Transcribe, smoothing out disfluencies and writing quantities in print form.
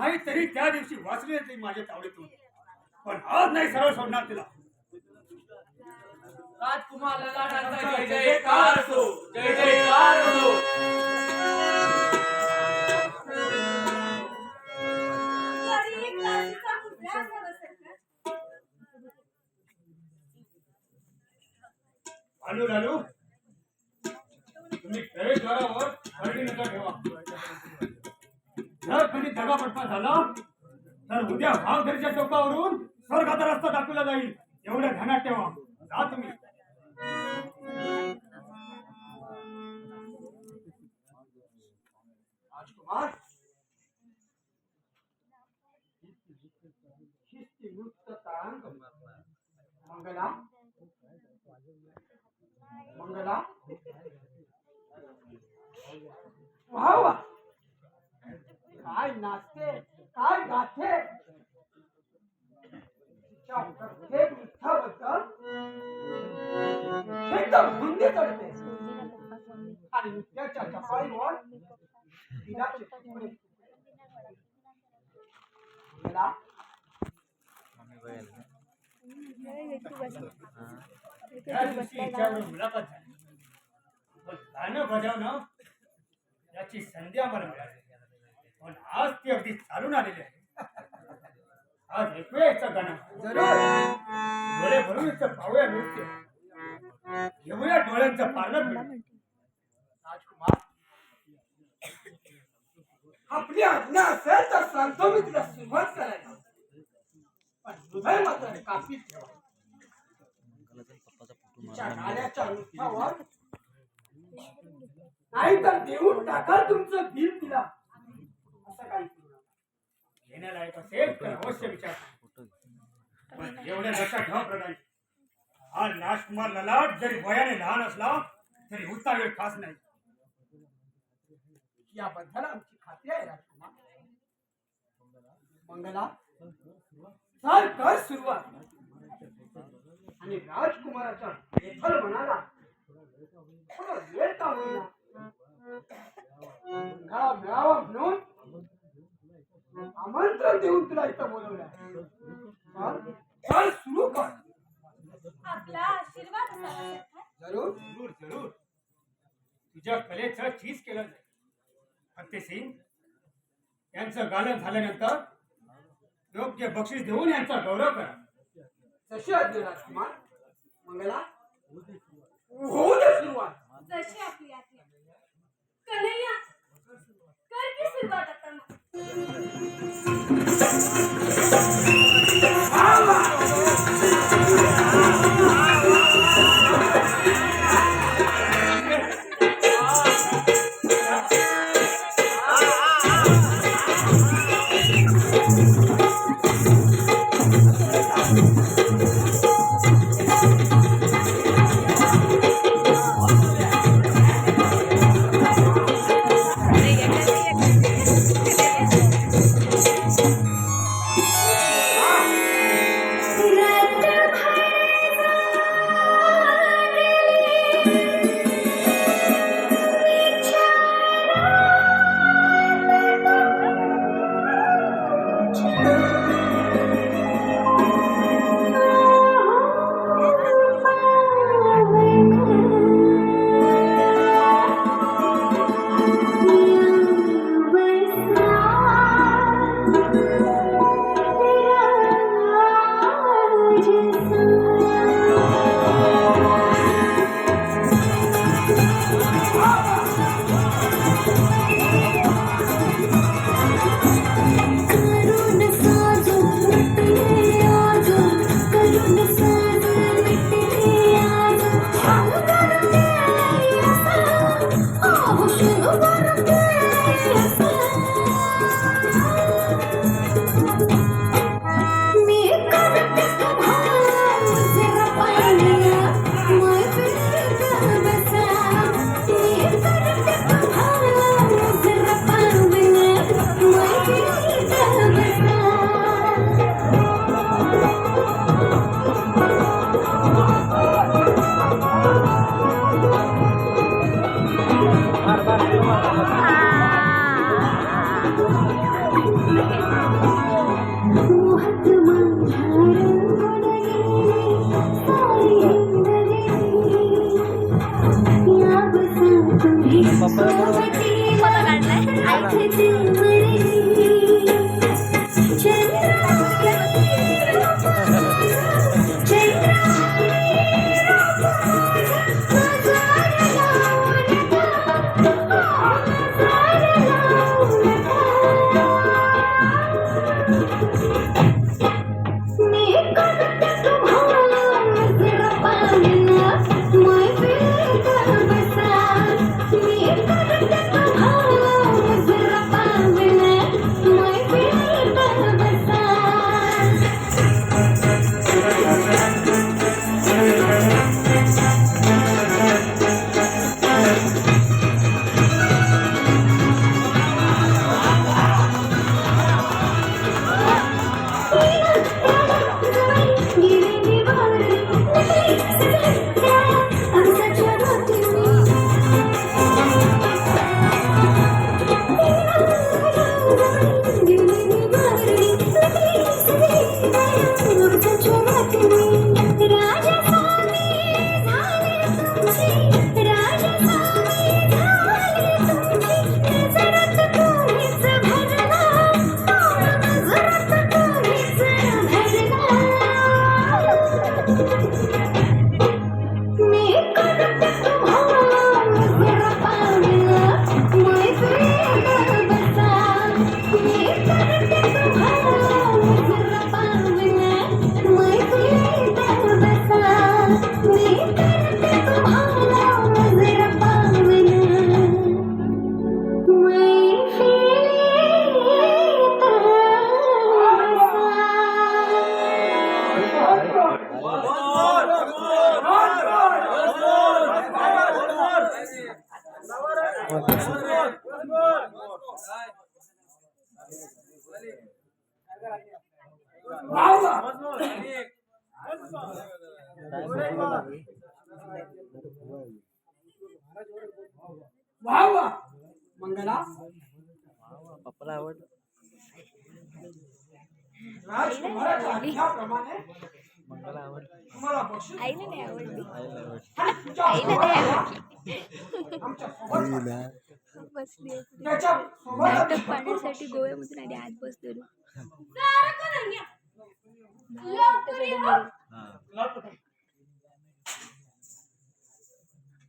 नाही तरी त्या दिवशी वाचले ते माझ्या तावडीतून, पण आज नाही सरळ सोडणार तिला. राजकुमार ललाटांचा जय जयकार असो, जय जयकार असो. लालू लालू, तुम्ही प्रवेशद्वारावर गर्दी नका ठेवा. जर कधी दगापटका झाला तर उद्या भावधरीच्या चौकावरून स्वर्गाचा रस्ता दाखवला जाईल, एवढं ध्यानात ठेवा. जा तुम्ही. राजकुमार, शिस्तीयुक्त तांग मंगला मंगला वा वा, काय नाचते, काय गाते. तिच्या प्रत्येक नृत्याबद्दल एकदम धुंदी चढते आणि नृत्याच्या चपाळीवर तिला चिपकून मंगला त्या दिवशी हिच्यावर मुलाखत झाली, पण गाणं बजावणं याची संधी आम्हाला मिळाली. पण आज ती अगदी चालून आलेली आहे. आज ऐकूया याचं गाणं. डोळे भरून इथं पाहूया नृत्य, घेऊया डोळ्यांचं पारणं फिरून. राजकुमार, आपली आज्ञा असेल तर सांगतो मी तुला सुरुवात करायला, पण हृदय मात्र कापीत ठेवा. तिच्या गाण्याच्या नृत्यावर नाही तर देऊन टाकाल तुमचं दिल तिला. असं काही करू नका. घेण्यालायक असेल तर अवश्य विचार. पण एवढ्या लक्षात ठेवा प्रधान, हा राजकुमार ललाट जरी वयाने लहान असला तरी उठता वेळ खास नाही. याबद्दल आमची खात्री आहे राजकुमार. मंगला, चल कर सुरुवात. आणि राजकुमाराच्या बेफल मनाला थोडा वेळ का होईना मेळावा मिळावा म्हणून आमंत्रण देऊन तुला इथं बोलवलं. चल सुरू कर. आपला आशीर्वाद असावा. जरूर जरूर जरूर, तुझ्या कलेचं चीज केलं जाईल. फतेसिंग यांचं गालन झाल्यानंतर योग्य बक्षीस देऊन यांचा गौरव करा. जशी आज्ञा राजकुमार. मंगला, होऊ दे सुरुवात. जशी आपली आज्ञा. कन्हैया, कर की सुरुवात आता मग. Gracias. वा वा मंगला पप्पाला आवडलं. राजकुमाराच्या आज्ञाप्रमाणे मंगला आवडलं. तुम्हाला बक्षीस आईला नाही आवडली. आईला आवडलं. आणि तुमच्या आईला नाही सोबत आमच्या सोबत बसली आहे पुढे. त्याच्या नाटक सोबत पाहण्यासाठी गोव्यामधून आली आज बस धरून. हा.